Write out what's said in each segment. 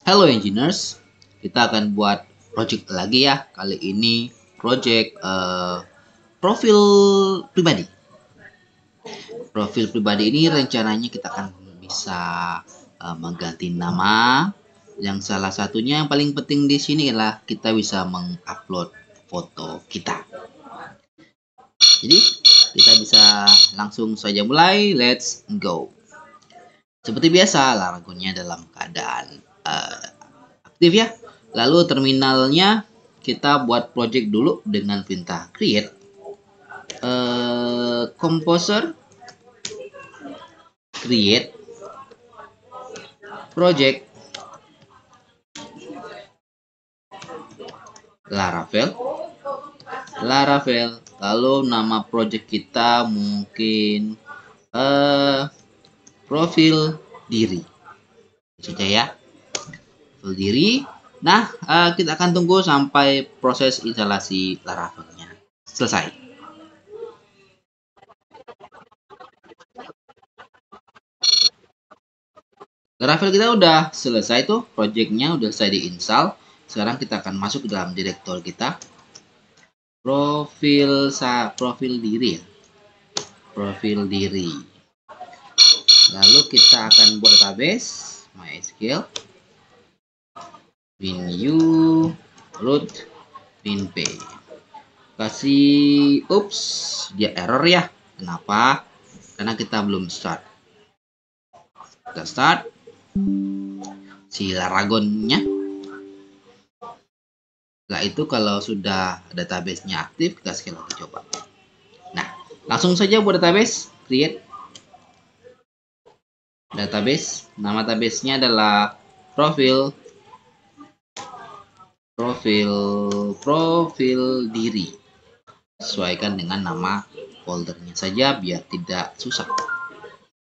Hello engineers, kita akan buat project lagi ya. Kali ini project profil pribadi. Profil pribadi ini rencananya kita akan bisa mengganti nama. Yang salah satunya yang paling penting di sini adalah kita bisa mengupload foto kita. Jadi kita bisa langsung saja mulai. Let's go. Seperti biasa, lagunya dalam keadaan aktif ya. Lalu terminalnya kita buat project dulu dengan perintah create composer create project Laravel. Lalu nama project kita mungkin profil diri saja ya, profil diri. Nah, kita akan tunggu sampai proses instalasi Laravelnya selesai. Laravel kita udah selesai tuh, projectnya udah selesai diinstal. Sekarang kita akan masuk ke dalam direktur kita. Profil diri ya. Profil diri. Lalu kita akan buat database MySQL bin.u root bin.p. Kasih dia error ya. Kenapa? Karena kita belum start. Kita start si Laragonnya. Setelah itu kalau sudah database-nya aktif, kita sekali lagi coba. Nah, langsung saja buat database, create database. Nama database-nya adalah profil diri. Sesuaikan dengan nama foldernya saja biar tidak susah.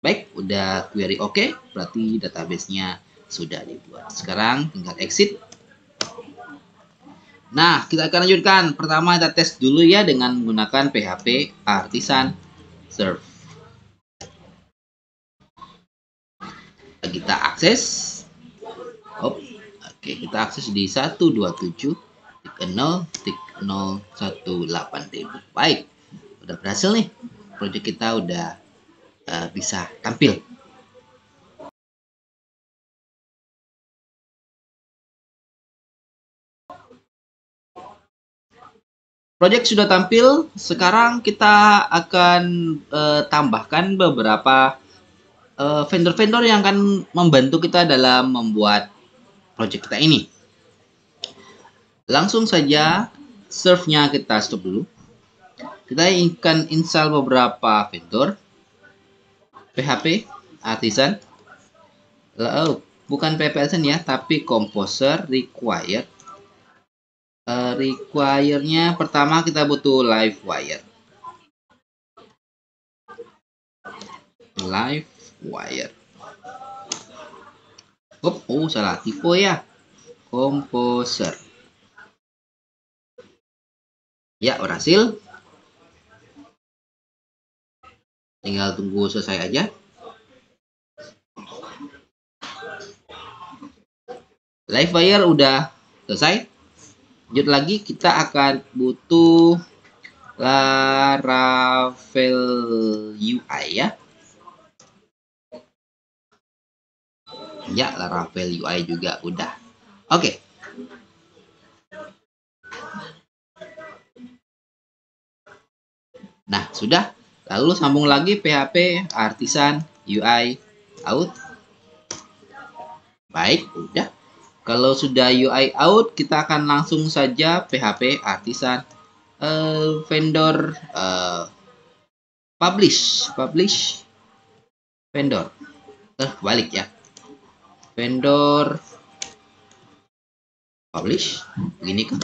Baik, udah query oke, berarti database-nya sudah dibuat. Sekarang tinggal exit. Nah, kita akan lanjutkan. Pertama kita tes dulu ya dengan menggunakan PHP Artisan Serve. Kita akses. Oke, kita akses di 127.0.018. Baik, udah berhasil nih. Project kita udah bisa tampil. Project sudah tampil, sekarang kita akan tambahkan beberapa vendor-vendor yang akan membantu kita dalam membuat project kita ini. Langsung saja, serve-nya kita stop dulu. Kita akan install beberapa vendor. PHP Artisan. Bukan PHP Artisan ya, tapi Composer required. Require-nya pertama kita butuh Livewire. Salah tipe ya. Composer. Ya, berhasil. Tinggal tunggu selesai aja. Livewire udah selesai. Lanjut lagi, kita akan butuh Laravel UI ya. Ya, Laravel UI juga udah. Oke. Nah, sudah. Lalu sambung lagi PHP Artisan UI out. Baik, udah. Kalau sudah UI out, kita akan langsung saja PHP Artisan vendor publish vendor. Balik ya. Vendor publish. Begini kan?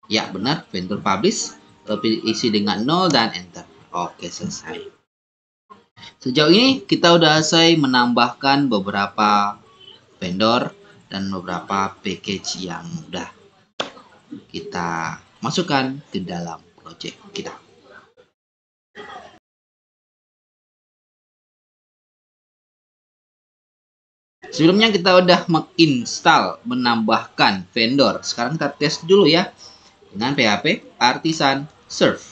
Ya, benar. Vendor publish. Isi dengan 0 dan enter. Oke, selesai. Sejauh ini kita udah selesai menambahkan beberapa vendor dan beberapa package yang udah kita masukkan ke dalam project kita. Sebelumnya kita udah menginstal, menambahkan vendor. Sekarang kita tes dulu ya dengan PHP Artisan Serve.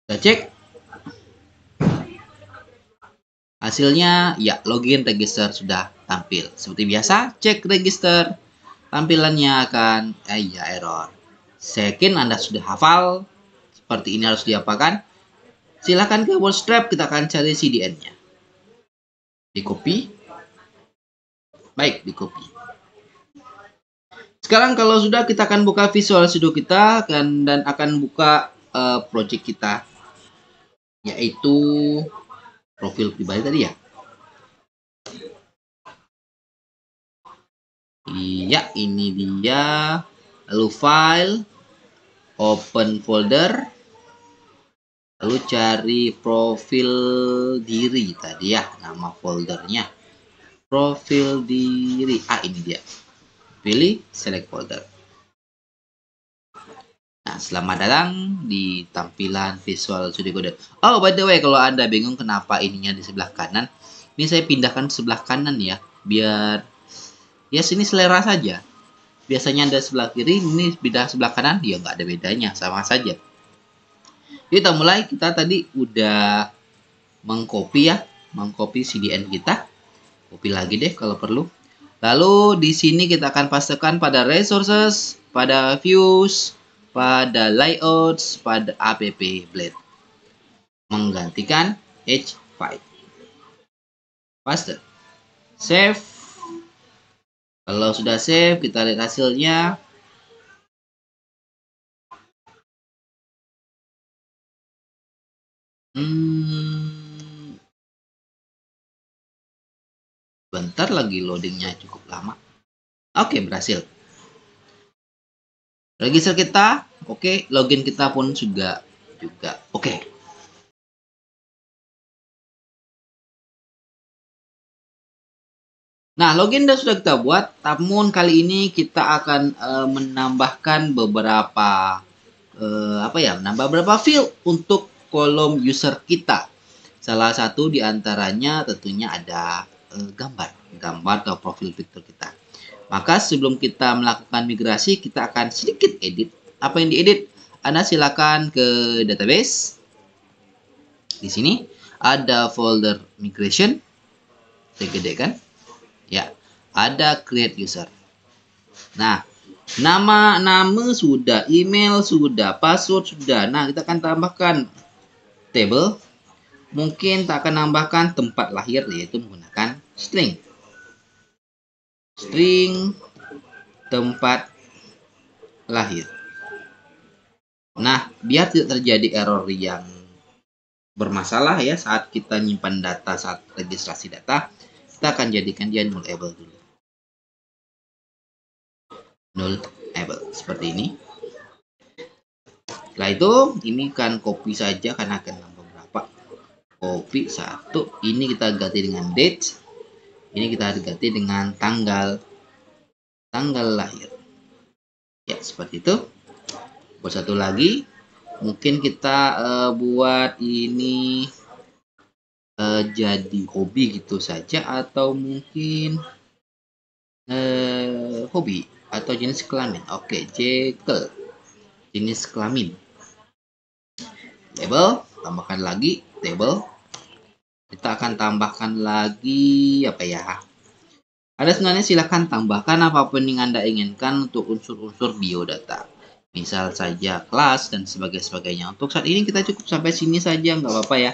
Kita cek. Hasilnya ya login register sudah tampil. Seperti biasa, cek register. Tampilannya akan ya error. Second Anda sudah hafal seperti ini harus diapakan. Silakan ke Bootstrap, kita akan cari CDN-nya. Di copy. Baik, di copy. Sekarang kalau sudah, kita akan buka Visual Studio kita dan akan buka project kita, yaitu profil pribadi tadi ya. Iya, ini dia. Lalu file, open folder, lalu cari profil diri tadi ya, nama foldernya. Profil diri. Ini dia. Pilih select folder. Nah, selamat datang di tampilan Visual Studio Code. Oh, by the way, kalau Anda bingung kenapa ininya di sebelah kanan, ini saya pindahkan sebelah kanan ya, biar ya sini selera saja. Biasanya ada sebelah kiri, ini pindah sebelah kanan, ya nggak ada bedanya, sama saja. Yuk kita mulai. Kita tadi udah mengcopy ya, mengcopy CDN kita. Copy lagi deh kalau perlu. Lalu di sini kita akan pastekan pada resources, pada views, pada layouts, pada app blade. Menggantikan H5. Paste. Save. Kalau sudah save, kita lihat hasilnya. Bentar lagi loadingnya cukup lama. Oke, berhasil. Register kita, oke. Login kita pun juga oke. Nah, login sudah kita buat, namun kali ini kita akan menambahkan beberapa menambah beberapa field untuk kolom user kita. Salah satu diantaranya tentunya ada gambar atau profil picture kita. Maka sebelum kita melakukan migrasi, kita akan sedikit edit. Apa yang diedit? Anda silakan ke database. Di sini ada folder migration. Saya gedekan. Ya, ada create user. Nah, nama sudah, email sudah, password sudah. Nah, kita akan tambahkan table. Mungkin tak akan nambahkan tempat lahir, yaitu menggunakan string. String tempat lahir. Nah, biar tidak terjadi error yang bermasalah ya saat kita nyimpan data, saat registrasi data, kita akan jadikan dia nullable dulu. Nullable seperti ini. Setelah itu, ini kan copy saja karena akan nambah berapa. Copy 1, ini kita ganti dengan date. Ini kita ganti dengan tanggal lahir. Ya, seperti itu. Buat satu lagi, mungkin kita buat ini jadi hobi gitu saja, atau mungkin hobi atau jenis kelamin. Oke, jekyll, jenis kelamin. Label, tambahkan lagi table. Kita akan tambahkan lagi apa ya? Ada sebenarnya, silahkan tambahkan apapun yang Anda inginkan untuk unsur-unsur biodata. Misal saja kelas dan sebagainya. Untuk saat ini kita cukup sampai sini saja, nggak apa-apa ya.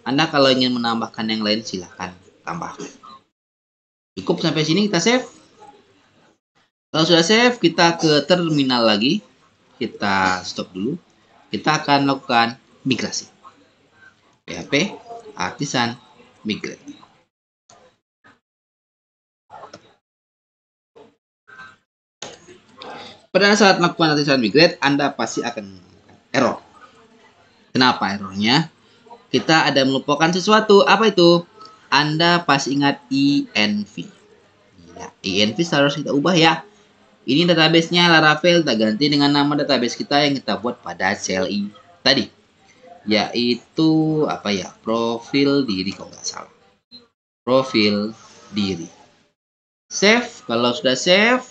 Anda kalau ingin menambahkan yang lain silahkan tambahkan. Cukup sampai sini, kita save. Kalau sudah save, kita ke terminal lagi. Kita stop dulu. Kita akan lakukan migrasi. PHP Artisan Migrate. Pada saat melakukan Artisan Migrate, Anda pasti akan menemukan error. Kenapa errornya? Kita ada melupakan sesuatu. Apa itu? Anda pasti ingat env. Ya, env harus kita ubah ya. Ini database-nya Laravel, kita ganti dengan nama database kita yang kita buat pada CLI tadi. Yaitu apa ya? Profil diri kalau nggak salah. Profil diri. Save, kalau sudah save,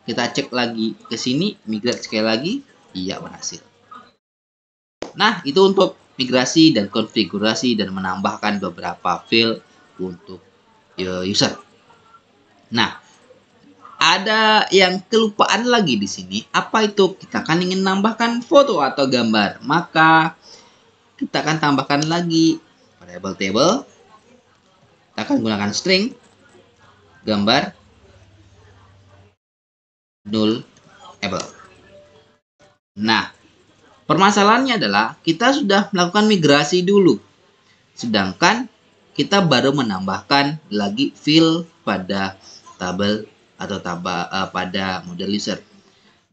kita cek lagi ke sini, migrate sekali lagi, iya berhasil. Nah, itu untuk migrasi dan konfigurasi dan menambahkan beberapa file untuk user. Nah, ada yang kelupaan lagi di sini. Apa itu? Kita kan ingin nambahkan foto atau gambar. Maka kita akan tambahkan lagi variable table. Kita akan gunakan string gambar nullable. Nah, permasalahannya adalah kita sudah melakukan migrasi dulu. Sedangkan kita baru menambahkan lagi field pada tabel atau pada model user.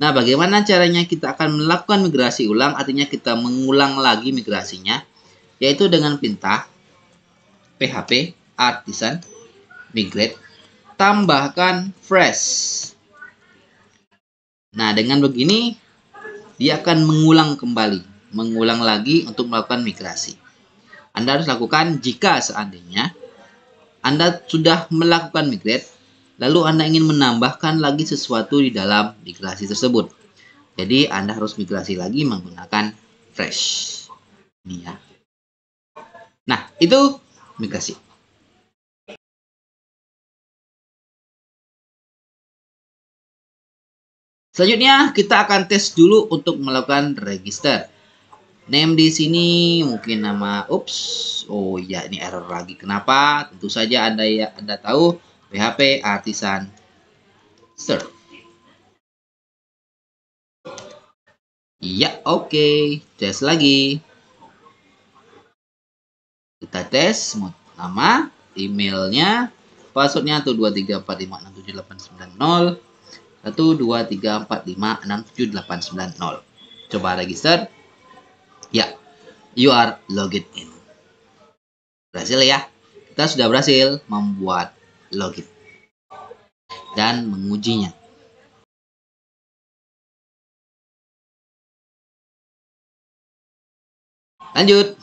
Nah, bagaimana caranya kita akan melakukan migrasi ulang? Artinya kita mengulang lagi migrasinya, yaitu dengan perintah php artisan migrate tambahkan fresh. Nah, dengan begini dia akan mengulang lagi untuk melakukan migrasi. Anda harus lakukan jika seandainya Anda sudah melakukan migrate, lalu Anda ingin menambahkan lagi sesuatu di dalam migrasi tersebut. Jadi Anda harus migrasi lagi menggunakan fresh. Ini ya. Nah, itu migrasi. Selanjutnya kita akan tes dulu untuk melakukan register. Name di sini mungkin nama oh ya ini error lagi. Kenapa? Tentu saja Anda tahu PHP artisan serve. Iya, oke. Tes lagi. Kita tes nama, emailnya, passwordnya 12345678990, 12345678990. Coba register. Ya, you are logged in. Berhasil ya. Kita sudah berhasil membuat login dan mengujinya. Lanjut.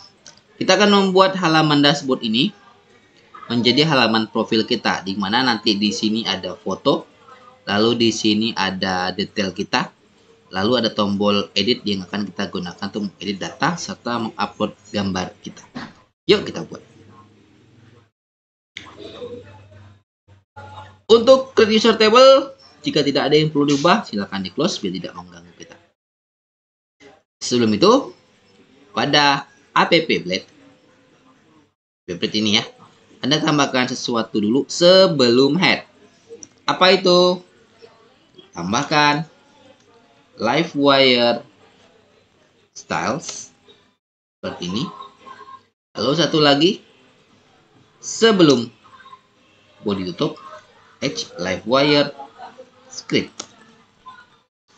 Kita akan membuat halaman dashboard ini menjadi halaman profil kita, di mana nanti di sini ada foto, lalu di sini ada detail kita, lalu ada tombol edit yang akan kita gunakan untuk mengedit data serta mengupload gambar kita. Yuk kita buat. Untuk create user table, jika tidak ada yang perlu diubah, silakan di close biar tidak mengganggu kita. Sebelum itu, pada app blade ini ya, Anda tambahkan sesuatu dulu sebelum head. Apa itu? Tambahkan Livewire styles seperti ini. Lalu satu lagi, sebelum body tutup, H Livewire script.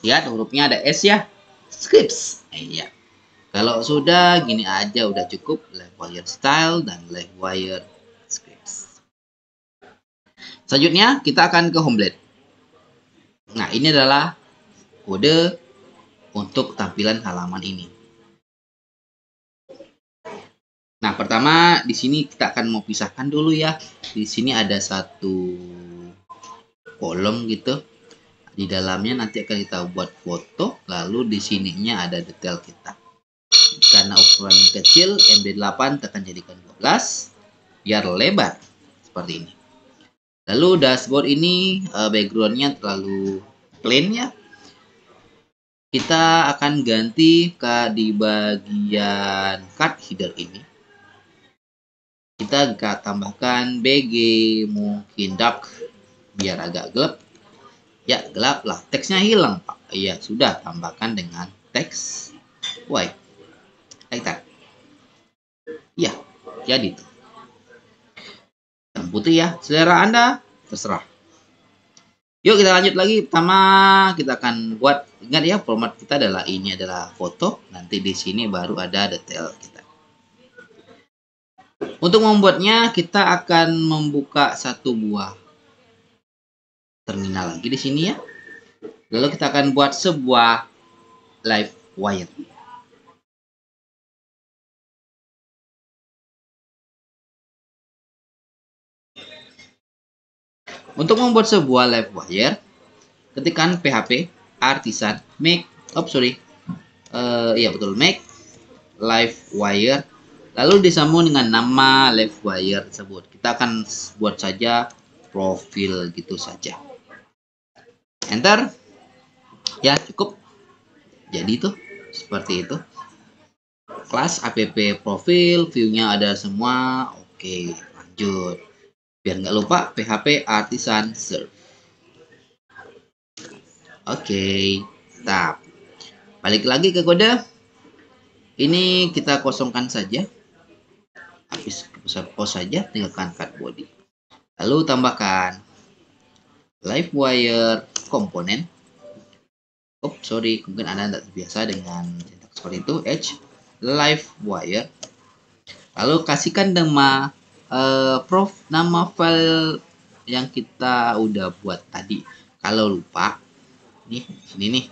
Lihat hurufnya ada S ya, scripts. Iya. Kalau sudah gini aja udah cukup, Livewire style dan Livewire scripts. Selanjutnya kita akan ke home blade. Nah, ini adalah kode untuk tampilan halaman ini. Nah, pertama di sini kita akan mau pisahkan dulu ya. Di sini ada satu kolom gitu. Di dalamnya nanti akan kita buat foto, lalu di sininya ada detail kita. Karena ukuran kecil, MD8 akan jadikan 12 biar lebar seperti ini. Lalu dashboard ini backgroundnya terlalu plain ya. Kita akan ganti di bagian card header ini. Kita tambahkan BG mungkin dark biar agak gelap. Ya gelap lah, teksnya hilang Pak. Iya sudah, tambahkan dengan teks white like that. Ya jadi tuh putih ya, selera Anda terserah. Yuk kita lanjut lagi. Pertama kita akan buat, ingat ya format kita adalah ini adalah foto, nanti di sini baru ada detail kita. Untuk membuatnya kita akan membuka satu buah terminal lagi di sini ya. Lalu kita akan buat sebuah Livewire. Untuk membuat sebuah live wire, ketikkan php artisan make, iya betul, make live wire, lalu disambung dengan nama live wire tersebut. Kita akan buat saja profil gitu saja. Enter. Ya, cukup. Jadi itu seperti itu. Kelas app profil, view-nya ada semua. Oke, lanjut. Biar nggak lupa php artisan serve. Oke, tap. Balik lagi ke kode. Ini kita kosongkan saja. Habis pos saja, tinggalkan cut body. Lalu tambahkan live wire komponen. Mungkin Anda tidak terbiasa dengan sintak seperti itu. H live wire. Lalu kasihkan nama nama file yang kita udah buat tadi. Kalau lupa, nih sini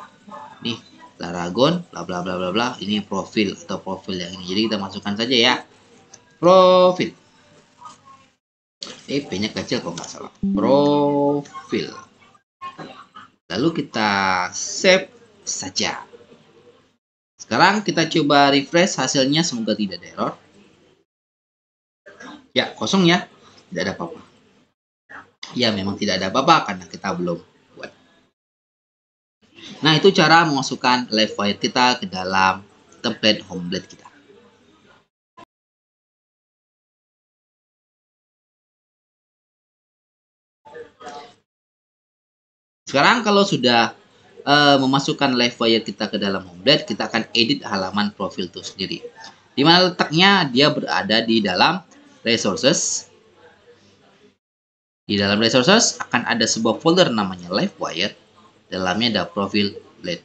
nih Laragon bla bla bla bla bla, ini profil atau profil yang ini. Jadi kita masukkan saja ya, profil. P-nya kecil kok nggak salah. Profil. Lalu kita save saja. Sekarang kita coba refresh hasilnya, semoga tidak ada error. Ya, kosong ya. Tidak ada apa-apa. Ya, memang tidak ada apa-apa karena kita belum buat. Nah, itu cara memasukkan live wire kita ke dalam template homeblade kita. Sekarang kalau sudah memasukkan live wire kita ke dalam homeblade, kita akan edit halaman profil itu sendiri. Di mana letaknya? Dia berada di dalam resources. Di dalam resources akan ada sebuah folder namanya live wire. Dalamnya ada profil blade.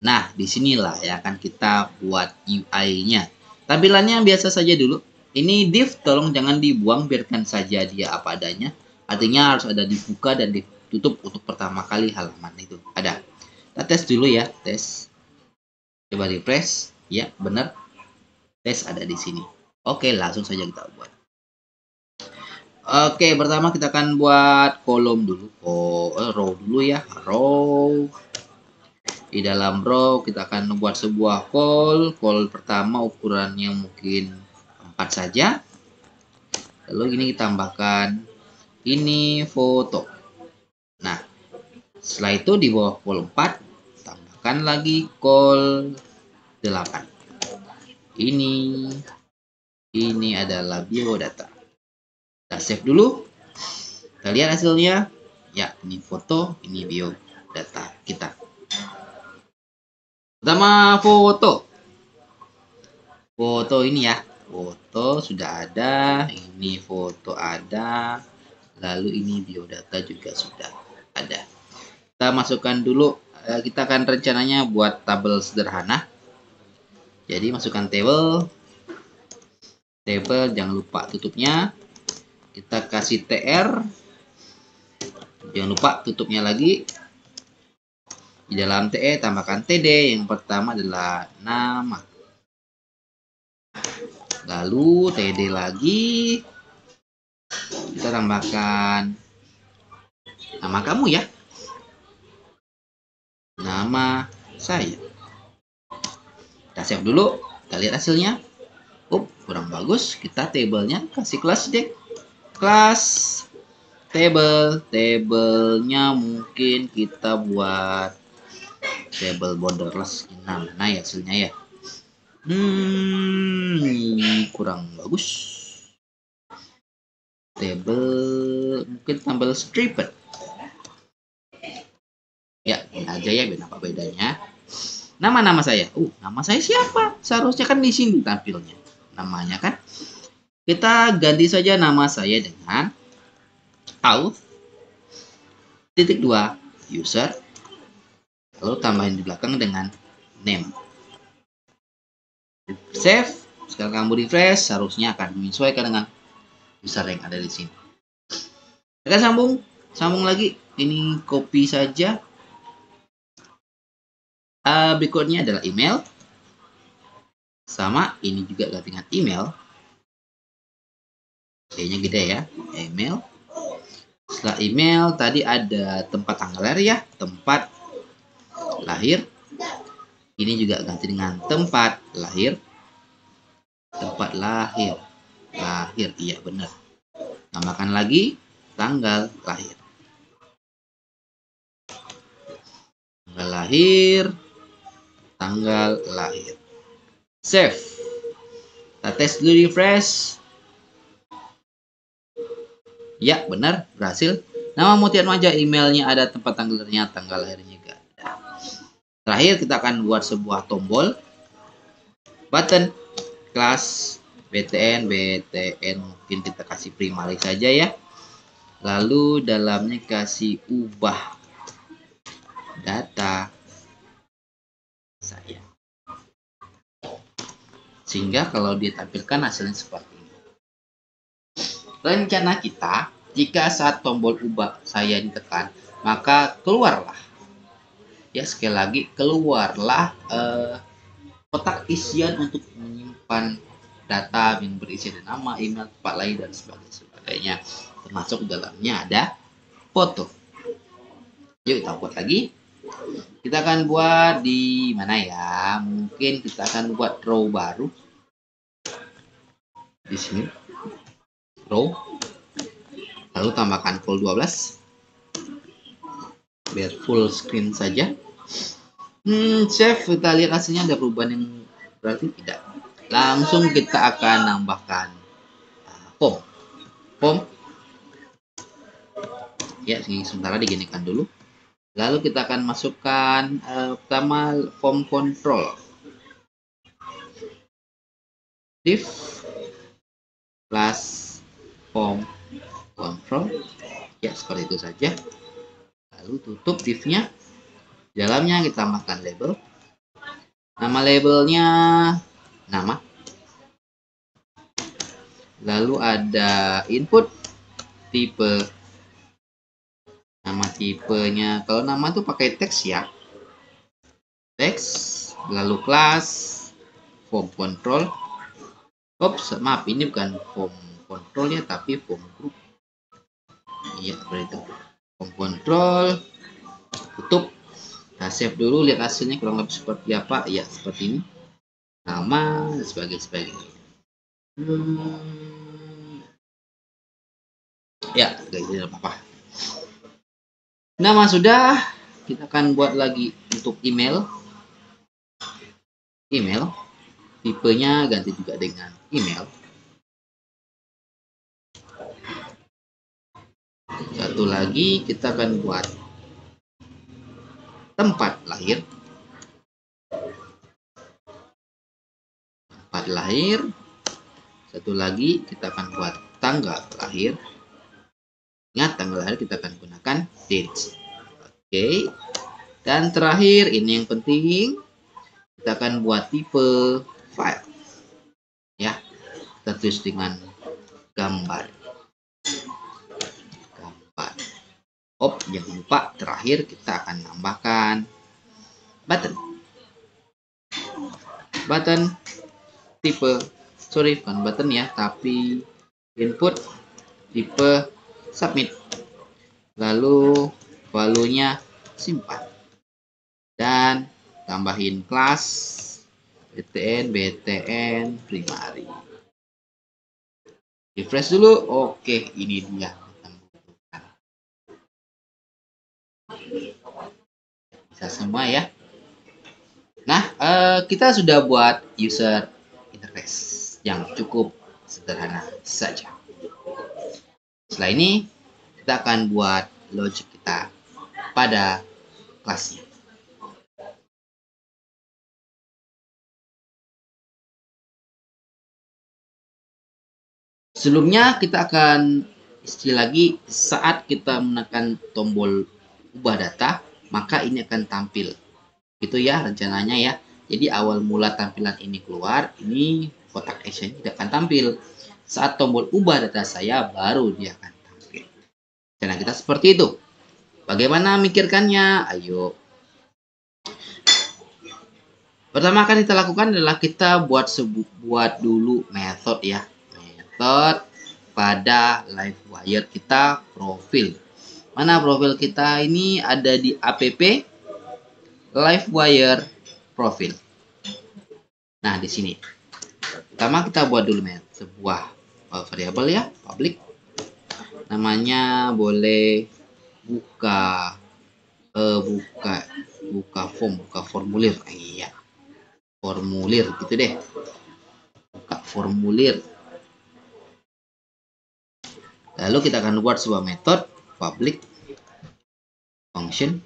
Nah, disinilah yang akan kita buat UI-nya. Tampilannya biasa saja dulu. Ini div, tolong jangan dibuang, biarkan saja dia apa adanya. Artinya harus ada dibuka dan ditutup untuk pertama kali halaman itu. Ada. Kita tes dulu ya, tes. Coba refresh. Ya, benar. Tes ada di sini. Oke, langsung saja kita buat. Oke, pertama kita akan buat kolom dulu. Row dulu ya, row. Di dalam row kita akan membuat sebuah call. Call pertama ukurannya mungkin 4 saja. Lalu ini kita tambahkan ini foto. Nah, setelah itu di bawah call 4 tambahkan lagi call 8. Ini adalah biodata. Kita save dulu. Kita lihat hasilnya. Ya, ini foto, ini biodata kita. Pertama foto. Foto ini ya. Foto sudah ada, ini foto ada, lalu ini biodata juga sudah ada. Kita masukkan dulu, kita akan rencananya buat tabel sederhana. Jadi masukkan table jangan lupa tutupnya. Kita kasih tr, jangan lupa tutupnya lagi. Di dalam te tambahkan td, yang pertama adalah nama. Lalu td lagi, kita tambahkan nama kamu ya, nama saya. Kita save dulu, kita lihat hasilnya. Kurang bagus. Kita tabelnya kasih kelas deh, kelas tabelnya mungkin kita buat table borderless. Nah ya hasilnya ya. Kurang bagus. Table mungkin tambah stripped. Ya, ini aja ya, apa bedanya. Nama saya. Nama saya siapa? Seharusnya kan di sini tampilnya namanya kan. Kita ganti saja nama saya dengan auth.2 user. Lalu tambahin di belakang dengan name. Save. Sekarang kamu refresh, seharusnya akan menyesuaikan dengan user yang ada di sini. Kita sambung lagi. Ini copy saja. Berikutnya adalah email. Sama, ini juga ganti email. Kayaknya gede ya, email. Setelah email tadi ada tempat tanggal lahir ya, tempat lahir. Ini juga ganti dengan tempat lahir. Tempat lahir. Lahir, iya benar. Tambahkan lagi tanggal lahir. Tanggal lahir. Tanggal lahir. Save. Kita tes dulu, refresh. Ya, benar, berhasil. Nama Mutiara Maja, emailnya ada, tempat tanggal lahirnya, tanggal lahirnya juga ada. Terakhir kita akan buat sebuah tombol button kelas BTN mungkin kita kasih primary saja ya. Lalu dalamnya kasih ubah data saya. Sehingga kalau ditampilkan hasilnya seperti ini. Rencana kita, jika saat tombol ubah saya ditekan, maka keluarlah. Ya, sekali lagi keluarlah kotak isian untuk menyimpan data yang berisi nama, email, tempat lahir, dan sebagainya. Termasuk dalamnya ada foto. Yuk kita buat lagi. Kita akan buat di mana ya? Mungkin kita akan buat row baru. Di sini. Row. Lalu tambahkan col 12. Biar full screen saja. Save, kita lihat hasilnya ada perubahan yang berarti tidak. Langsung kita akan nambahkan form. Ya, sementara diginikan dulu. Lalu kita akan masukkan pertama form control. Div plus form control. Ya, seperti itu saja. Lalu tutup divnya. Dalamnya kita tambahkan label. Nama labelnya nama. Lalu ada input tipe. Nama tipenya, kalau nama tuh pakai teks ya. Teks, lalu kelas, form control. Oops, maaf, ini bukan form control ya, tapi form group. Iya, seperti itu. Form control, tutup. Kita save dulu, lihat hasilnya kurang lebih seperti apa. Ya, seperti ini. Nama, dan sebagainya. Ya, tidak apa-apa. Nama sudah, kita akan buat lagi untuk email. Tipenya ganti juga dengan email. Satu lagi kita akan buat tempat lahir. Satu lagi kita akan buat tanggal lahir. Ingat, tanggal lahir kita akan gunakan date. Oke. Dan terakhir, ini yang penting, kita akan buat tipe file. Ya, kita tulis dengan gambar. Jangan lupa terakhir kita akan tambahkan button tipe, bukan button ya, tapi input tipe submit. Lalu value-nya simpan. Dan tambahin kelas BTN primary. Refresh dulu. Oke, ini dia. Bisa semua ya. Nah, kita sudah buat user interface yang cukup sederhana saja. Setelah ini, kita akan buat logic kita pada kelasnya. Sebelumnya kita akan istilah lagi, saat kita menekan tombol ubah data, maka ini akan tampil. Gitu ya rencananya ya. Jadi awal mula tampilan ini keluar, ini kotak action tidak akan tampil. Saat tombol ubah data saya, baru dia akan tampil. Rencana kita seperti itu. Bagaimana mikirkannya? Ayo. Pertama akan kita lakukan adalah kita buat dulu method ya. Method pada Livewire kita profil. Mana profil kita ini ada di app Livewire profil. Nah, di sini. Pertama kita buat dulu sebuah variabel ya, public. Namanya boleh buka formulir. Iya. Formulir gitu deh. Buka formulir. Lalu kita akan buat sebuah metode public function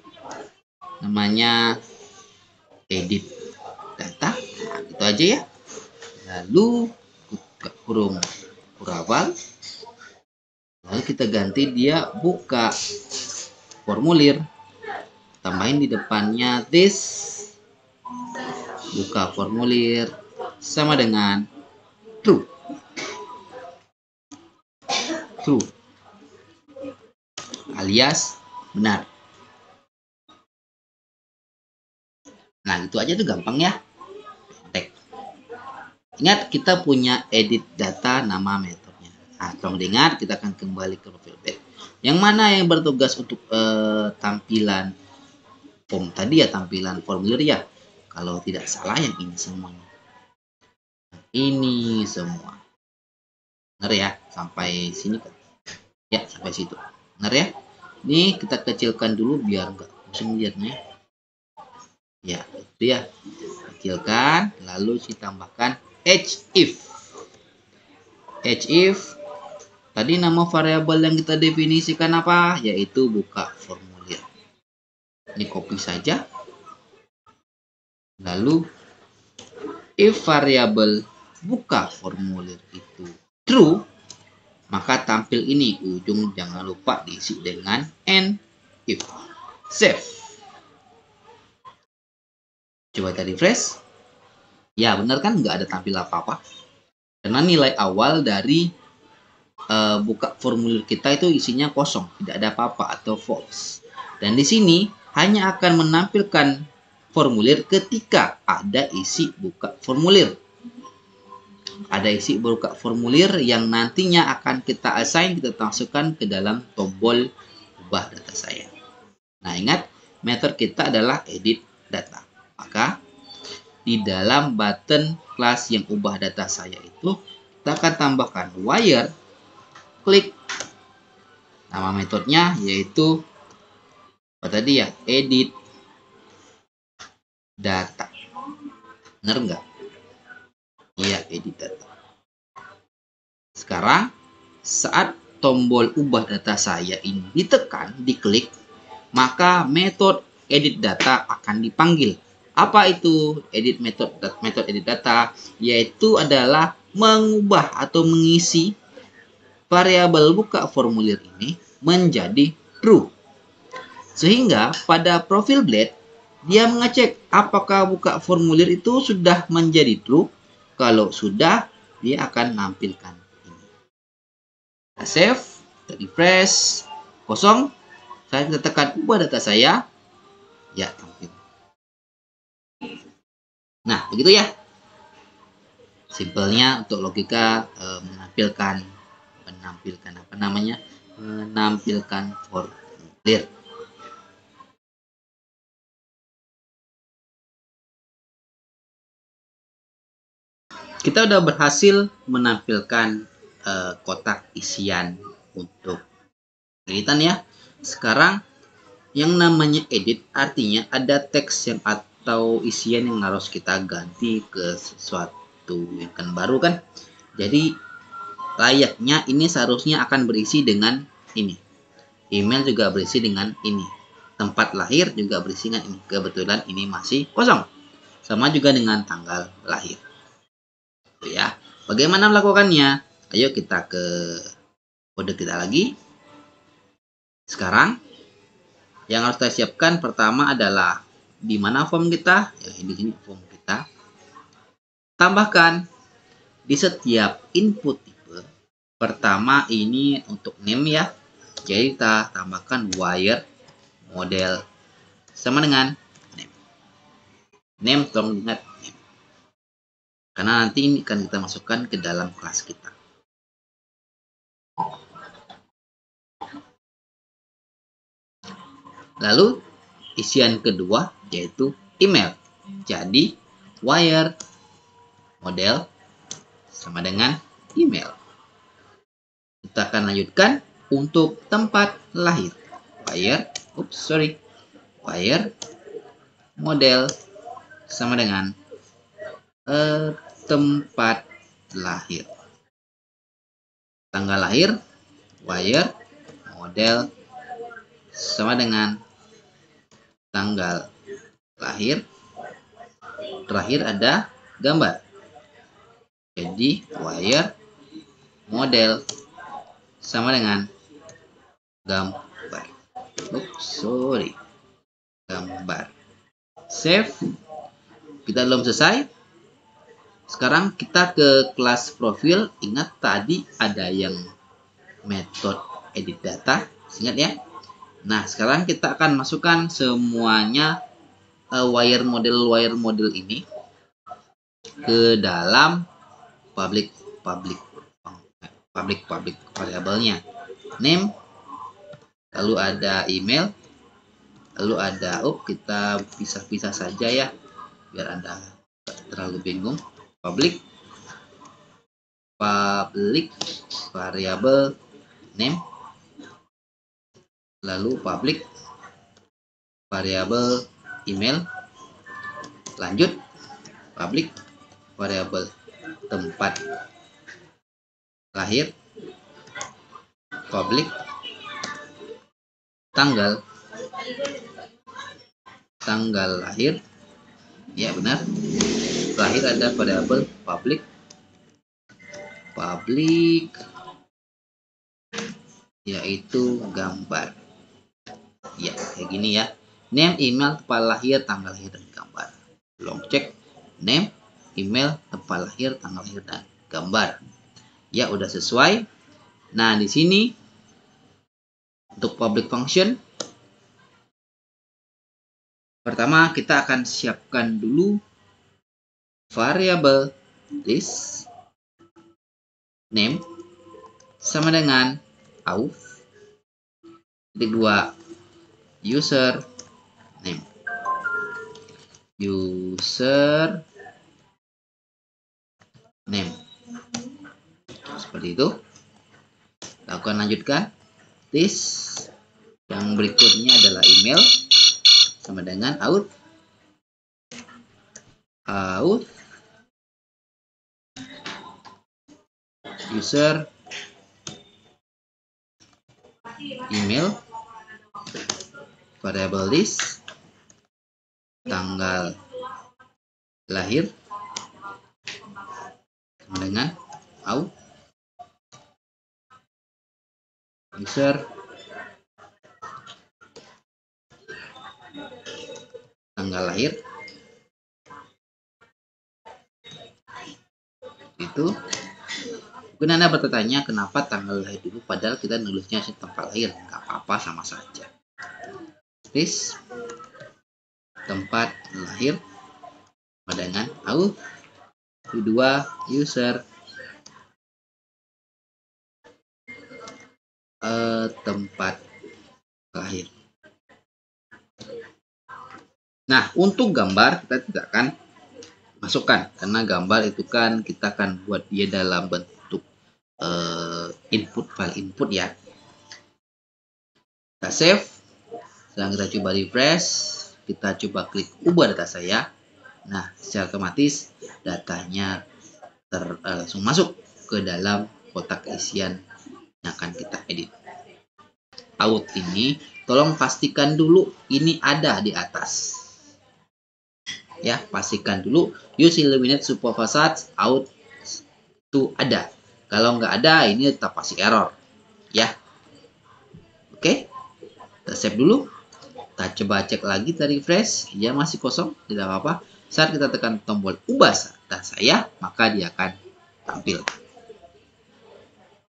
namanya edit data. Nah, gitu aja ya. Lalu buka kurung kurabal. Lalu kita ganti dia buka formulir. Tambahin di depannya this. Buka formulir sama dengan true. True. Alias benar. Nah, itu aja tuh gampang ya. Pendek. Ingat kita punya edit data nama metodenya. Nah, tolong diingat, kita akan kembali ke profil back. Yang mana yang bertugas untuk tampilan form tadi ya, tampilan formulir ya. Kalau tidak salah yang ini semuanya. Ini semua. Benar ya, sampai sini kan? Ya, sampai situ. Benar ya? Ini kita kecilkan dulu biar nggak pusing lihatnya. Ya, itu ya. Kecilkan, lalu kita tambahkan if. If tadi nama variabel yang kita definisikan apa? Yaitu buka formulir. Ini copy saja. Lalu if variabel buka formulir itu true, maka tampil ini ujung jangan lupa diisi dengan and if. Save. Coba kita refresh. Ya benar kan, nggak ada tampil apa-apa. Karena nilai awal dari buka formulir kita itu isinya kosong, tidak ada apa-apa atau false. Dan di sini hanya akan menampilkan formulir ketika ada isi buka formulir. Ada isi buka formulir yang nantinya akan kita assign, kita masukkan ke dalam tombol ubah data saya. Nah, ingat metode kita adalah edit data. Maka di dalam button kelas yang ubah data saya itu kita akan tambahkan wire klik. Nama metodenya yaitu apa tadi ya? Edit data. Benar nggak? Iya, edit data. Sekarang saat tombol ubah data saya ini ditekan, diklik, maka metode edit data akan dipanggil. Apa itu edit metode edit data? Yaitu adalah mengubah atau mengisi variabel buka formulir ini menjadi true. Sehingga pada profil blade dia mengecek apakah buka formulir itu sudah menjadi true. Kalau sudah, dia akan menampilkan ini. Kita save, kita refresh, kosong. Saya tekan ubah data saya, ya tampil. Nah, begitu ya. Simpelnya untuk logika menampilkan formulir. Kita udah berhasil menampilkan kotak isian untuk editan ya. Sekarang yang namanya edit artinya ada teks yang atau isian yang harus kita ganti ke sesuatu yang kan baru kan. Jadi layaknya ini seharusnya akan berisi dengan ini. Email juga berisi dengan ini. Tempat lahir juga berisi dengan ini. Kebetulan ini masih kosong. Sama juga dengan tanggal lahir. Ya, bagaimana melakukannya? Ayo kita ke kode kita lagi. Sekarang yang harus kita siapkan pertama adalah di mana form kita? Ya, di sini form kita. Tambahkan di setiap input tipe. Pertama ini untuk name ya. Jadi kita tambahkan wire model sama dengan name. Name tolong ingat name. Karena nanti ini akan kita masukkan ke dalam kelas kita. Lalu isian kedua yaitu email. Jadi wire model sama dengan email. Kita akan lanjutkan untuk tempat lahir. Wire model sama dengan tempat lahir. Tanggal lahir, wire model sama dengan tanggal lahir. Terakhir ada gambar. Jadi wire model sama dengan gambar. Gambar. Save. Kita belum selesai. Sekarang kita ke kelas profil. Ingat tadi ada yang metode edit data. Ingat ya. Nah, sekarang kita akan masukkan semuanya wire model ini ke dalam public variabelnya. Name, lalu ada email, lalu ada kita pisah-pisah saja ya biar Anda tidak terlalu bingung. Public variabel name, lalu public variabel email, lanjut public variabel tempat lahir, public tanggal lahir, ya benar. Terakhir ada variabel public yaitu gambar. Ya, kayak gini ya. Name, email, tempat lahir, tanggal lahir, dan gambar. Long cek name, email, tempat lahir, tanggal lahir, dan gambar. Ya, udah sesuai. Nah, di sini untuk public function pertama kita akan siapkan dulu variabel list name sama dengan auth. Kedua, user name. Seperti itu. Lakukan lanjutkan. This yang berikutnya adalah email sama dengan auth user email variable list tanggal lahir sama dengan auth user tanggal lahir. Itu mungkin Anda bertanya kenapa tanggal lahir dulu padahal kita nulisnya tempat lahir. Nggak apa-apa, sama saja. This tempat lahir sama dengan auth. Kedua, user tempat lahir. Nah, untuk gambar kita tidak akan masukkan karena gambar itu kan kita akan buat dia dalam bentuk file input ya. Kita save. Sekarang kita coba refresh. Kita coba klik ubah data saya. Nah, secara otomatis datanya langsung masuk ke dalam kotak isian yang akan kita edit. Out ini tolong pastikan dulu ini ada di atas. Ya, pastikan dulu use illuminate super facade out itu ada. Kalau nggak ada, ini tetap pasti error. Ya. Oke. Kita save dulu. Kita coba cek lagi, kita refresh. Ya, masih kosong, tidak apa-apa. Saat kita tekan tombol ubah data saya, maka dia akan tampil.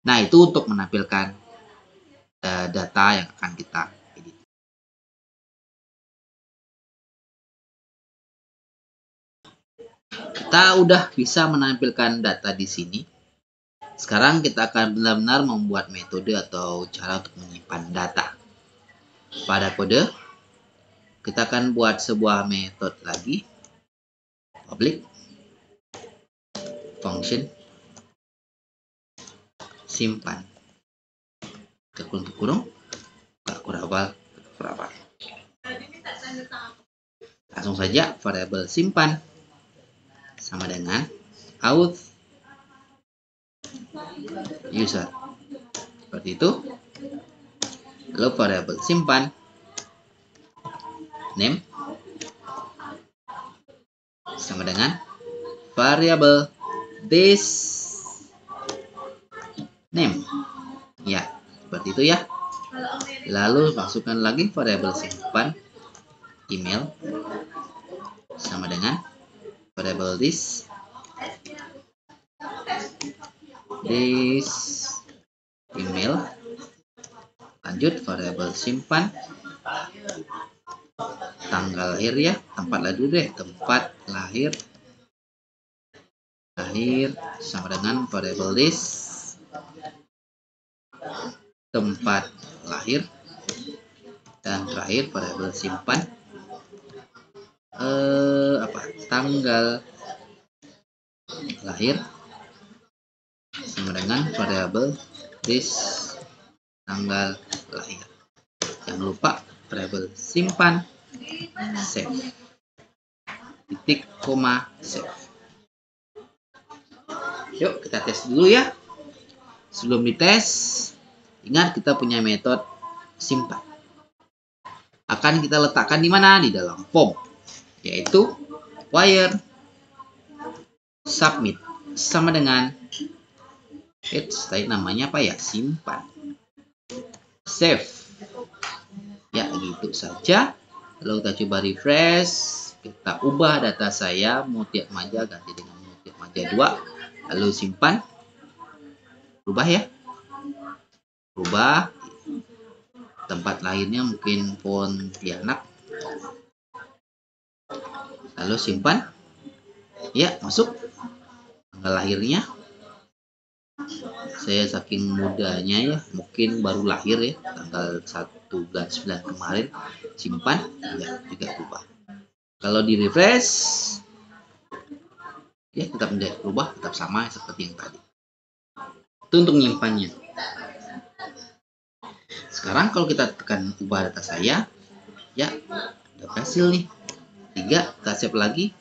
Nah, itu untuk menampilkan data yang akan kita edit. Kita udah bisa menampilkan data di sini. Sekarang kita akan benar-benar membuat metode atau cara untuk menyimpan data. Pada kode, kita akan buat sebuah metode lagi, public function simpan, kurung, kurabal. Langsung saja variabel simpan sama dengan auth user, seperti itu. Lalu variabel simpan name sama dengan variabel this name, ya seperti itu ya. Lalu masukkan lagi variabel simpan email sama dengan variabel this email. Lanjut variabel simpan tanggal lahir ya, tempat lahir dulu deh, tempat lahir sama dengan variabel this tempat lahir, dan terakhir variabel simpan tanggal lahir sama dengan variabel this tanggal lahir. Jangan lupa variabel simpan save titik koma save. Yuk kita tes dulu ya. Sebelum dites, ingat kita punya metode simpan. Akan kita letakkan di mana? Di dalam form, yaitu wire submit sama dengan tadi namanya apa ya? Simpan. Save. Ya, gitu saja. Lalu kita coba refresh. Kita ubah data saya Mutia Atmaja ganti dengan Mutia Atmaja 2. Lalu simpan. Rubah ya. Rubah. Tempat lahirnya mungkin Pontianak. Lalu simpan. Ya, masuk. Tanggal lahirnya. Saya saking mudanya ya, mungkin baru lahir ya, tanggal 1 bulan 9 kemarin. Simpan, ya juga berubah. Kalau di refresh, ya tetap tidak berubah, tetap sama seperti yang tadi. Itu untuk menyimpannya. Sekarang kalau kita tekan ubah data saya, ya udah berhasil nih. 3, kita save lagi,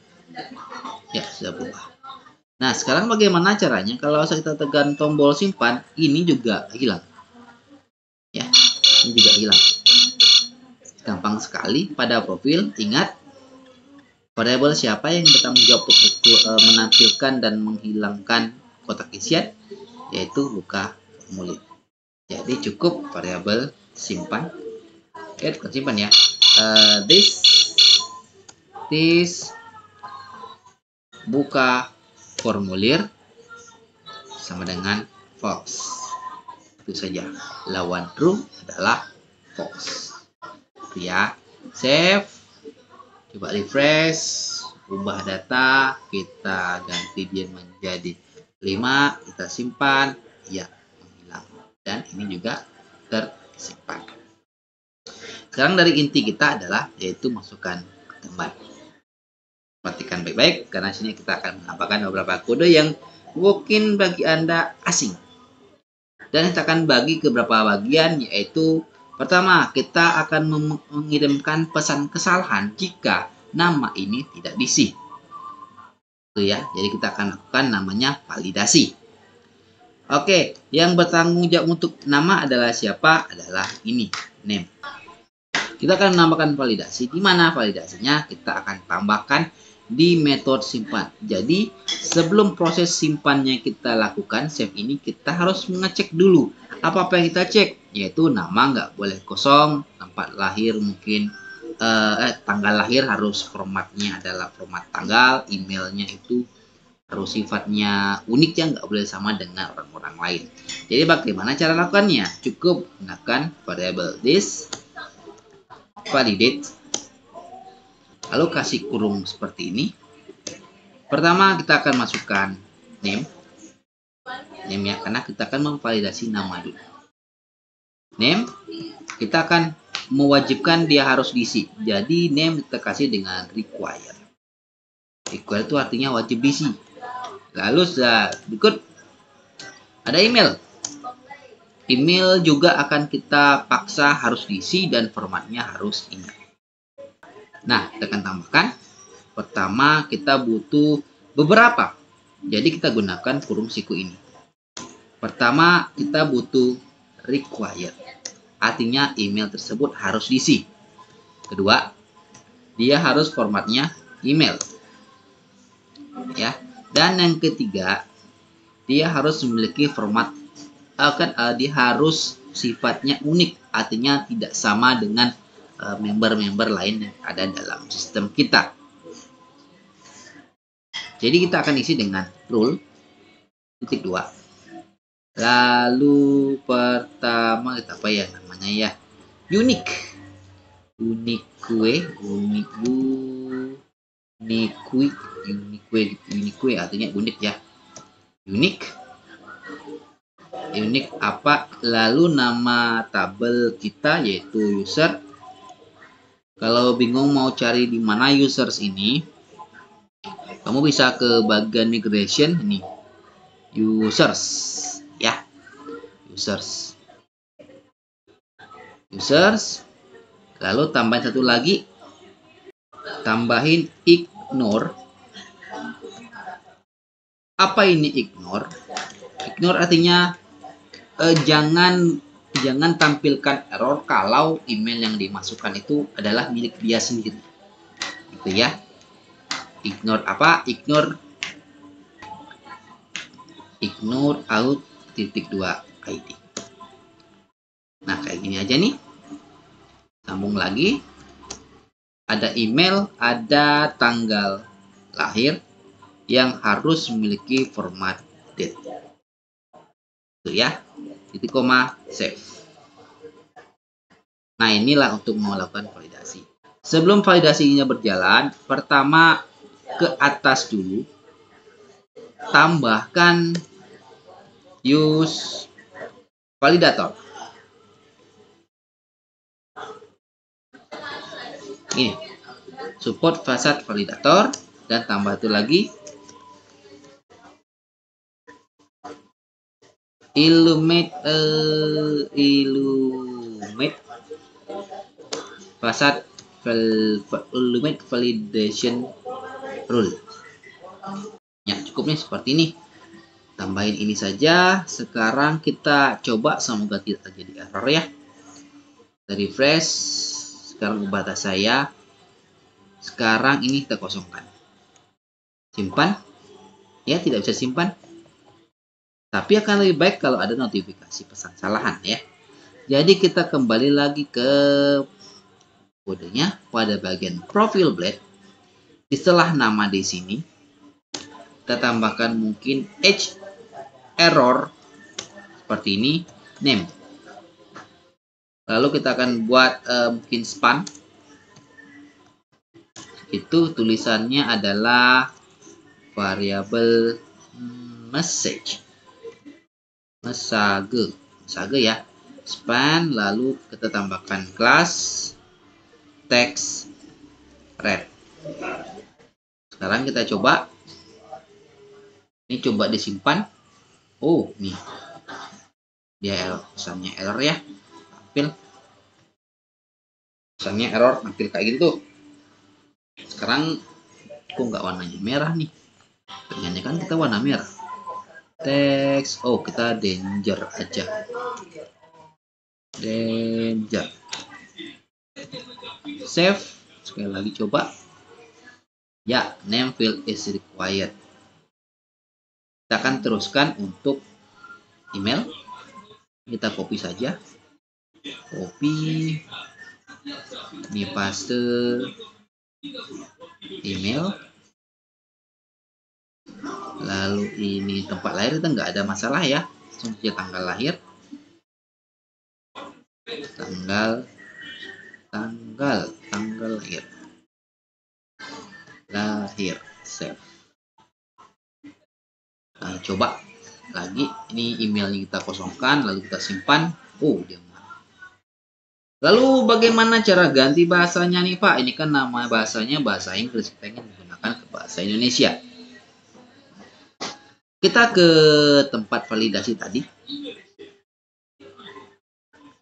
ya sudah berubah. Nah, sekarang bagaimana caranya kalau kita tekan tombol simpan, ini juga hilang. Ya, ini juga hilang. Gampang sekali pada profil. Ingat, variabel siapa yang bertanggung jawab untuk menampilkan dan menghilangkan kotak isian, yaitu buka formulir. Jadi cukup variabel simpan. Bukan simpan ya. This buka formulir sama dengan false. Itu saja. Lawan true adalah false. Itu ya. Save. Coba refresh. Ubah data. Kita ganti dia menjadi 5. Kita simpan. Ya, menghilang. Dan ini juga tersimpan. Sekarang dari inti kita adalah yaitu masukkan gambar. Perhatikan baik-baik karena sini kita akan menambahkan beberapa kode yang mungkin bagi Anda asing. Dan kita akan bagi ke beberapa bagian, yaitu pertama kita akan mengirimkan pesan kesalahan jika nama ini tidak diisi. Itu ya. Jadi kita akan lakukan namanya validasi. Oke, yang bertanggung jawab untuk nama adalah siapa? Adalah ini, name. Kita akan menambahkan validasi. Di mana validasinya? Kita akan tambahkan di metode simpan. Jadi sebelum proses simpannya kita lakukan, save ini kita harus mengecek dulu. Apa yang kita cek? Yaitu nama nggak boleh kosong, tempat lahir mungkin tanggal lahir harus formatnya adalah format tanggal, emailnya itu harus sifatnya unik ya, nggak boleh sama dengan orang-orang lain. Jadi bagaimana cara lakukannya? Cukup gunakan variable this validate, lalu kasih kurung seperti ini. Pertama kita akan masukkan name ya, karena kita akan memvalidasi nama dulu. Name, kita akan mewajibkan dia harus diisi. Jadi name kita kasih dengan required. Required itu artinya wajib diisi. Lalu berikut ada email. Email juga akan kita paksa harus diisi dan formatnya harus email. Nah, kita akan tambahkan. Pertama, kita butuh beberapa. Jadi kita gunakan kurung siku ini. Pertama, kita butuh required. Artinya email tersebut harus diisi. Kedua, dia harus formatnya email. Ya. Dan yang ketiga, dia harus memiliki format dia harus sifatnya unik, artinya tidak sama dengan member-member lain yang ada dalam sistem kita. Jadi kita akan isi dengan rule titik 2. Lalu pertama kita apa ya namanya ya? Unique artinya unik ya. Unique apa? Lalu nama tabel kita yaitu user. Kalau bingung mau cari di mana users ini, kamu bisa ke bagian migration ini. Users ya. Users. Lalu tambahin satu lagi. Tambahin ignore. Apa ini ignore? Ignore artinya jangan tampilkan error kalau email yang dimasukkan itu adalah milik dia sendiri. Gitu ya. Ignore apa? Ignore out titik 2 ID. Nah, kayak gini aja nih. Sambung lagi. Ada email, ada tanggal lahir yang harus memiliki format date. Itu ya. Titik koma save. Nah, inilah untuk melakukan validasi. Sebelum validasinya berjalan, pertama ke atas dulu. Tambahkan use validator. Ini support facade validator dan tambah itu lagi Illumate facade Illumate validation rule. Ya, cukupnya seperti ini. Tambahin ini saja. Sekarang kita coba, semoga tidak terjadi error ya. Kita refresh. Sekarang batas saya. Sekarang ini kita kosongkan. Simpan. Ya, tidak bisa simpan. Tapi akan lebih baik kalau ada notifikasi pesan kesalahan ya. Jadi kita kembali lagi ke kodenya pada bagian profile blade. Setelah nama di sini, kita tambahkan mungkin edge error seperti ini, name. Lalu kita akan buat mungkin span. Itu tulisannya adalah variabel message ya, span. Lalu kita tambahkan class text red. Sekarang kita coba, ini coba disimpan. Oh, nih dia pesannya error ya, pesannya error tampil kayak gitu. Sekarang kok nggak warnanya merah nih, pengennya kan kita warna merah. Teks, oh kita danger aja, danger. Save, sekali lagi coba ya. Name field is required. Kita akan teruskan untuk email. Kita copy saja, copy, ini paste email. Lalu ini tempat lahir, kita nggak ada masalah ya, langsung saja tanggal lahir, tanggal lahir, save. Nah, coba lagi, ini emailnya kita kosongkan, lalu kita simpan. Oh, dia Lalu bagaimana cara ganti bahasanya nih Pak? Ini kan nama bahasanya bahasa Inggris, pengen menggunakan ke bahasa Indonesia. Kita ke tempat validasi tadi.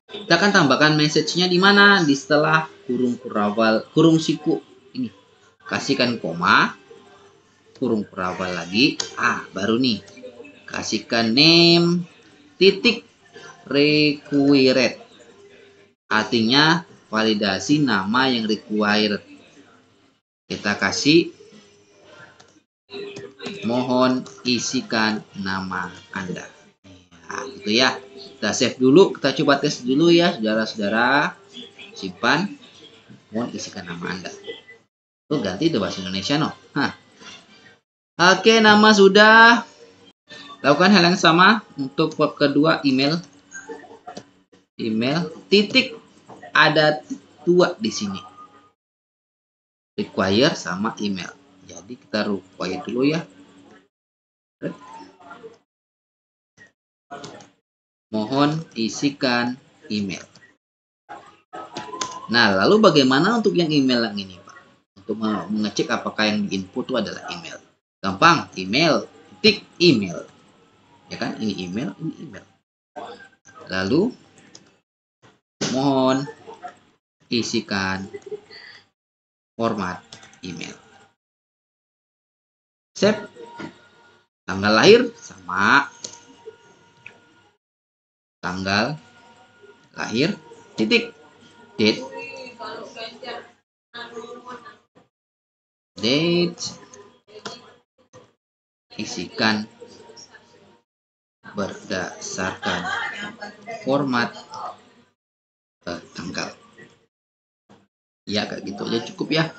Kita akan tambahkan message-nya di mana? Di setelah kurung siku ini. Kasihkan koma, kurung kurawal lagi. Baru nih. Kasihkan name titik required. Artinya validasi nama yang required. Kita kasih mohon isikan nama Anda. Nah, gitu ya. Kita save dulu, kita coba tes dulu ya, saudara-saudara. Simpan. Mohon isikan nama Anda. Tuh ganti ke bahasa Indonesia no. Oke, nama sudah. Lakukan hal yang sama untuk bab kedua, email. Email titik ada 2 di sini. Require sama email. Jadi kita require dulu ya. Mohon isikan email. Nah, lalu bagaimana untuk yang email yang ini, Pak? Untuk mengecek apakah yang diinput itu adalah email. Gampang, email, titik email. Ya kan, ini email, ini email. Lalu, mohon isikan format email. Save. Tanggal lahir sama tanggal lahir, titik, date, isikan berdasarkan format tanggal. Ya, kayak gitu aja cukup ya.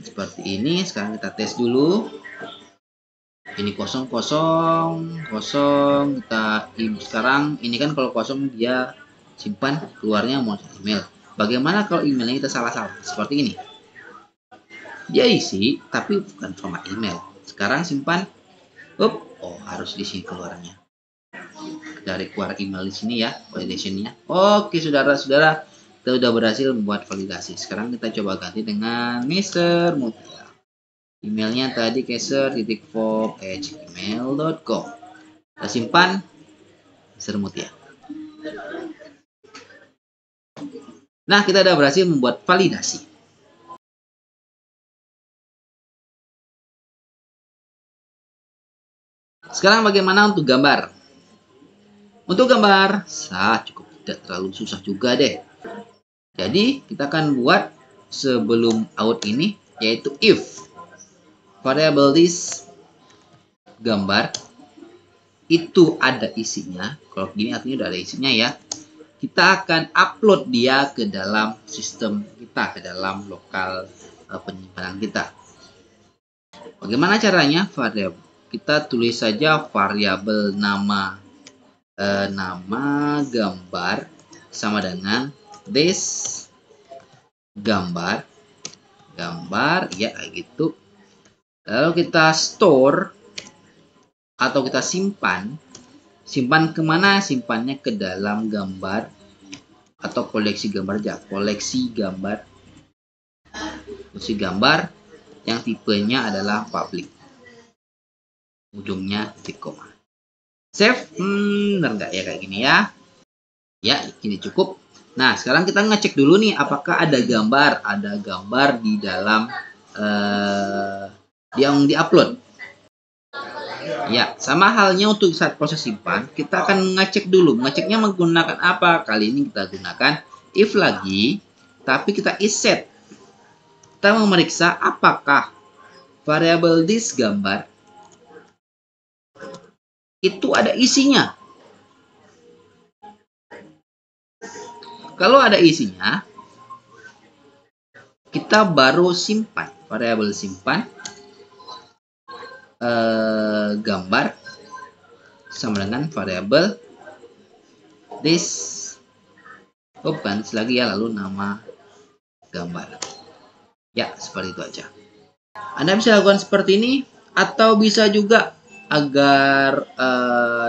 Seperti ini. Sekarang kita tes dulu. Ini kosong. Kita sekarang ini kan kalau kosong dia simpan, keluarnya mau email. Bagaimana kalau emailnya kita salah-salah? Seperti ini. Dia isi tapi bukan format email. Sekarang simpan. Harus di sini keluarnya. Dari keluar email di sini ya, validationnya. Oke, saudara-saudara, kita sudah berhasil membuat validasi. Sekarang kita coba ganti dengan Mr. Mutia. Emailnya tadi keser.form@gmail.com. Kita simpan Mr. Mutia. Nah, kita sudah berhasil membuat validasi. Sekarang bagaimana untuk gambar? Untuk gambar, cukup tidak terlalu susah juga deh. Jadi, kita akan buat sebelum out ini, yaitu if variable this gambar itu ada isinya. Kalau gini artinya udah ada isinya ya. Kita akan upload dia ke dalam sistem kita, ke dalam lokal penyimpanan kita. Bagaimana caranya? Variabel kita tulis saja variabel nama gambar sama dengan this gambar ya kayak gitu. Lalu kita store atau kita simpan kemana? Simpannya ke dalam gambar atau koleksi gambar aja, koleksi gambar yang tipenya adalah public, ujungnya titik koma. Save. Benar nggak ya kayak gini ya? Ya, ini cukup. Nah, sekarang kita ngecek dulu nih apakah ada gambar di dalam yang diupload. Ya, sama halnya untuk saat proses simpan, kita akan ngecek dulu. Ngeceknya menggunakan apa? Kali ini kita gunakan if lagi, tapi kita isset. Kita memeriksa apakah variabel this gambar itu ada isinya. Kalau ada isinya, kita baru simpan. Variabel simpan gambar sama dengan variabel this. Bukan lagi ya, lalu nama gambar. Ya, seperti itu aja. Anda bisa lakukan seperti ini, atau bisa juga agar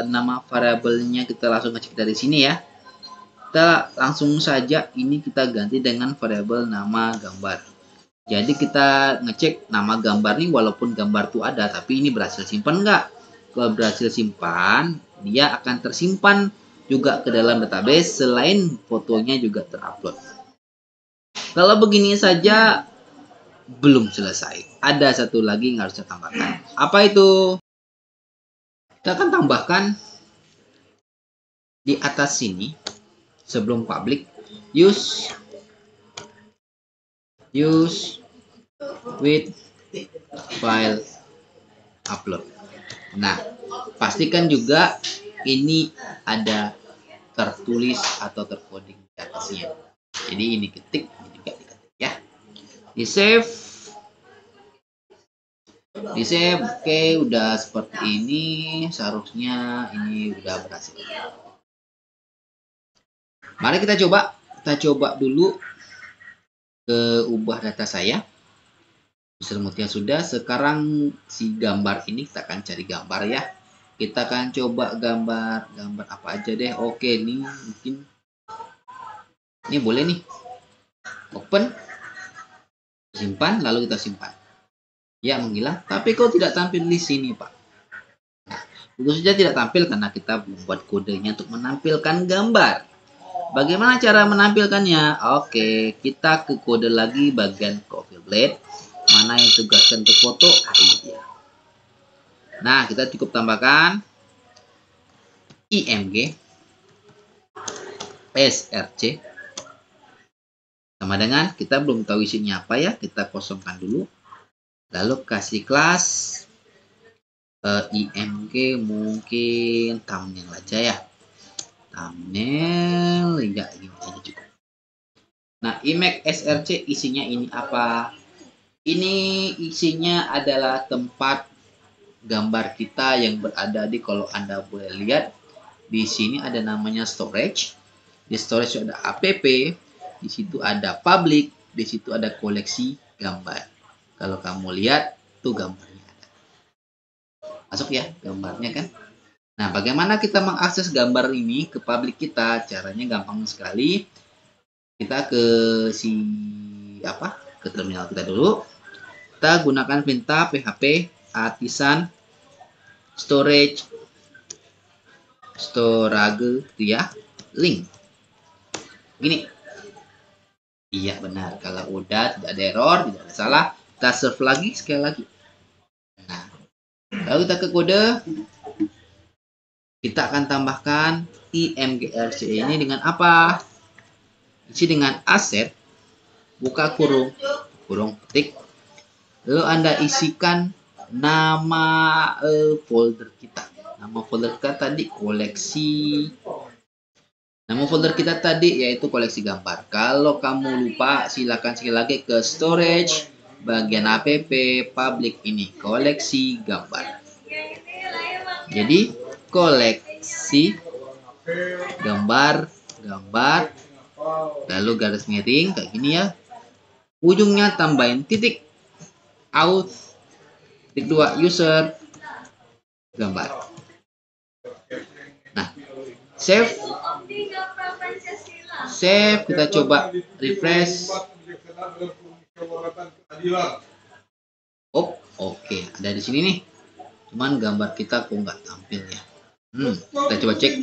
nama variabelnya kita langsung ngecek dari sini ya. Kita langsung saja ini kita ganti dengan variabel nama gambar. Jadi kita ngecek nama gambar nih, walaupun gambar tuh ada, tapi ini berhasil simpan nggak? Kalau berhasil simpan, dia akan tersimpan juga ke dalam database, selain fotonya juga terupload. Kalau begini saja belum selesai. Ada satu lagi yang harus saya tambahkan. Apa itu? Kita akan tambahkan di atas sini sebelum public, use with file upload. Nah, pastikan juga ini ada tertulis atau tercoding di atasnya. Jadi ini ketik, ini juga diketik ya. Di save. Oke, udah seperti ini. Seharusnya ini udah berhasil. Mari kita coba. Kita coba dulu ke ubah data saya. Selimutnya sudah. Sekarang si gambar ini kita akan cari gambar ya. Kita akan coba gambar apa aja deh. Oke, ini mungkin ini boleh nih. Open, simpan, lalu kita simpan. Ya, menghilang. Tapi kok tidak tampil di sini, Pak? Nah, tentu saja tidak tampil karena kita membuat kodenya untuk menampilkan gambar. Bagaimana cara menampilkannya? Oke, kita ke kode lagi bagian profile blade. Mana yang tugaskan untuk foto? Ini dia. Nah, kita cukup tambahkan img src sama dengan, kita belum tahu isinya apa ya, kita kosongkan dulu. Lalu kasih kelas img mungkin thumbnail aja ya. Thumbnail ya, ini aja cukup. Nah, image src isinya ini apa? Ini isinya adalah tempat gambar kita yang berada di, kalau Anda boleh lihat di sini ada namanya storage. Di storage ada app, di situ ada public, di situ ada koleksi gambar. Kalau kamu lihat tuh gambarnya ada. Masuk ya gambarnya kan? Nah, bagaimana kita mengakses gambar ini ke public kita? Caranya gampang sekali. Kita ke ke terminal kita dulu. Kita gunakan perintah php artisan storage ya, link. Gini. Iya benar. Kalau udah tidak ada error, tidak ada salah, kita serve lagi sekali lagi. Nah, lalu kita ke kode. Kita akan tambahkan imgrc ini dengan apa? Isi dengan aset, buka kurung, ketik. Lalu Anda isikan nama folder kita. Nama folder kita tadi koleksi. Nama folder kita tadi yaitu koleksi gambar. Kalau kamu lupa, silakan sekali lagi ke storage, bagian app, public, ini koleksi gambar. Jadi koleksi gambar, lalu garis miring kayak gini ya. Ujungnya tambahin titik, out, titik 2, user, gambar. Nah, save, kita coba refresh. Oh, oke, ada di sini nih. Cuman gambar kita kok nggak tampil ya. Kita coba cek.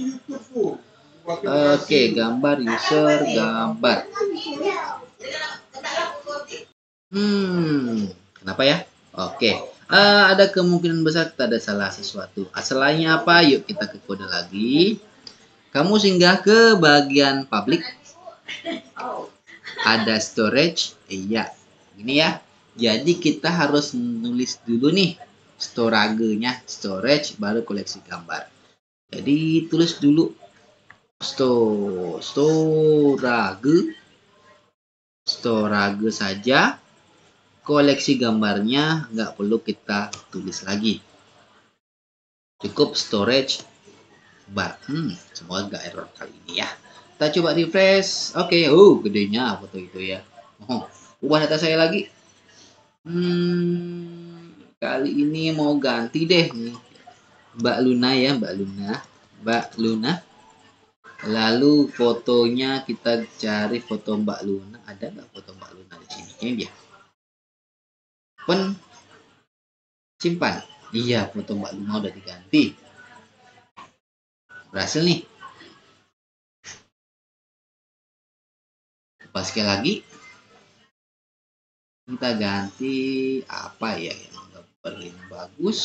Oke, gambar user, gambar. Kenapa ya? Oke. Ada kemungkinan besar kita ada salah sesuatu. Asalnya apa? Yuk kita ke kode lagi. Kamu singgah ke bagian public. Ada storage. Iya. Ini ya. Jadi kita harus nulis dulu nih storage-nya, storage baru koleksi gambar. Jadi tulis dulu storage saja, koleksi gambarnya nggak perlu kita tulis lagi, cukup storage bar. Semoga nggak error kali ini ya. Kita coba refresh. Oke, gedenya foto itu ya. Ubah data saya lagi. Kali ini mau ganti deh nih. Mbak Luna. Lalu fotonya kita cari foto Mbak Luna. Ada nggak foto Mbak Luna di sini? Ini dia. Simpan. Iya, foto Mbak Luna udah diganti. Berhasil nih. Pas sekali lagi. Kita ganti apa ya yang paling bagus.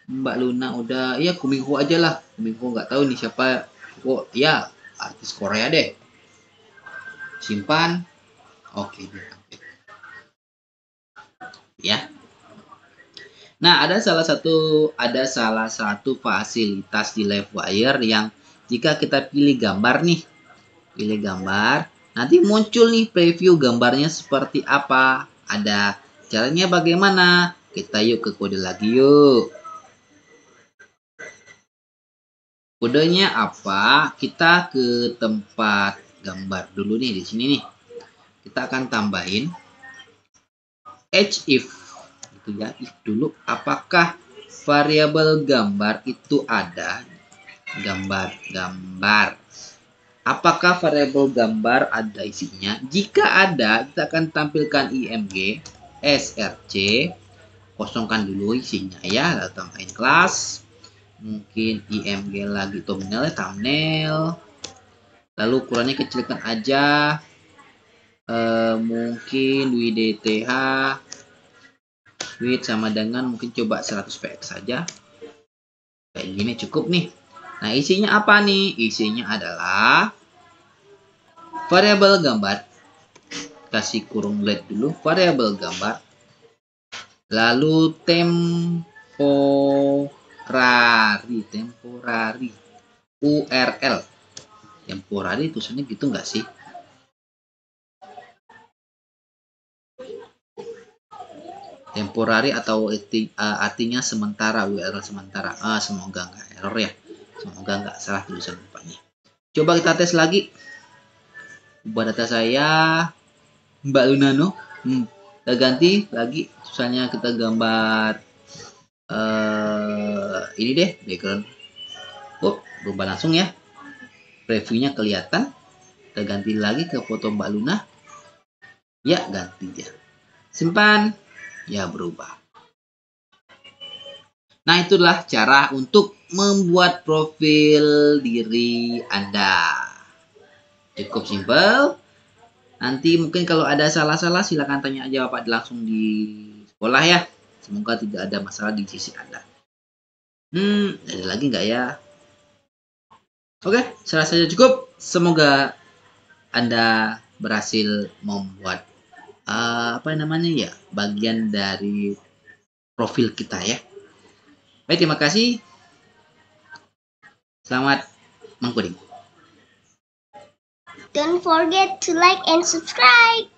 Mbak Luna udah, ya Kuminho aja lah. Kuminho nggak tahu nih siapa. Oh ya, artis Korea deh. Simpan. Oke, ya. Nah, ada salah satu fasilitas di Livewire yang jika kita pilih gambar, nanti muncul nih preview gambarnya seperti apa. Ada caranya bagaimana? Kita yuk ke kode lagi yuk. Kodenya apa? Kita ke tempat gambar dulu nih di sini nih. Kita akan tambahin if gitu ya. If dulu apakah variabel gambar itu ada gambar. Apakah variabel gambar ada isinya? Jika ada, kita akan tampilkan img src, kosongkan dulu isinya ya, lalu tambahin kelas, mungkin img lagi thumbnail, lalu ukurannya kecilkan aja, mungkin width width sama dengan mungkin coba 100 px saja, kayak gini cukup nih. Nah, isinya apa nih? Isinya adalah variabel gambar, kasih kurung blade dulu, variabel gambar, lalu temporary URL. Temporary tulisannya gitu nggak sih? Temporary atau artinya sementara, URL sementara. Semoga nggak error ya. Semoga nggak salah tulisan bapaknya. Coba kita tes lagi. Ubah data saya Mbak Lunano. Kita ganti lagi. Susahnya kita gambar ini deh background. Berubah langsung ya. Previewnya kelihatan. Kita ganti lagi ke foto Mbak Luna. Ya, ganti dia. Simpan. Ya, berubah. Nah, itulah cara untuk membuat profil diri Anda. Cukup simpel. Nanti mungkin kalau ada salah-salah silakan tanya aja Bapak langsung di sekolah ya. Semoga tidak ada masalah di sisi Anda. Ada lagi nggak ya? Oke, saya rasa cukup. Semoga Anda berhasil membuat apa namanya ya, bagian dari profil kita ya. Baik, terima kasih. Selamat mengcoding. Don't forget to like and subscribe.